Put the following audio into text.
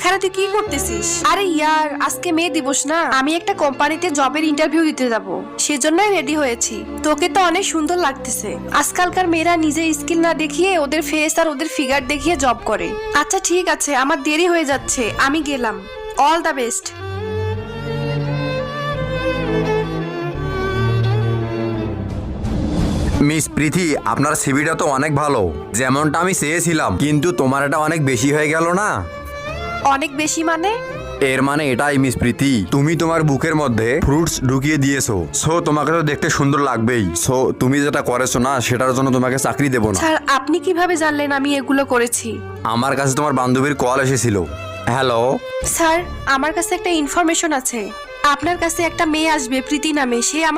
এখানে তুই কি করতেছিস? আরে ইয়ার, আজকে মে দিবস না, আমি একটা কোম্পানিতে জবের ইন্টারভিউ দিতে যাব, সেজন্যই রেডি হয়েছি। তোকে তো অনেক সুন্দর লাগতেছে। আজকালকার মেয়েরা নিজের স্কিল না দেখিয়ে ওদের ফেস আর ওদের ফিগার দেখিয়ে জব করে। আচ্ছা ঠিক আছে, আমার দেরি হয়ে যাচ্ছে, আমি গেলাম। All the best. মিস প্রীতি, আপনার সিভিটা তো অনেক ভালো, যেমনটা আমি চেয়েছিলাম, কিন্তু তোমার এটা অনেক বেশি হয়ে গেল না? অনেক বেশি মানে? এর মানে এটাই মিস প্রীতি, তুমি তোমার বুকের মধ্যে ফ্রুটস ঢুকিয়ে দিয়েছো। সো তোমাকে তো দেখতে সুন্দর লাগবেই। সো তুমি যেটা করেছো না, সেটার জন্য তোমাকে চাকরি দেবো না। স্যার, আপনি কিভাবে জানলেন আমি এগুলো করেছি? আমার কাছে তোমার বান্ধবীর কল এসেছিল। হ্যালো। স্যার, আমার কাছে একটা ইনফরমেশন আছে। আপনার কাছে একটা মেয়ে আসবে প্রীতি নামে, সে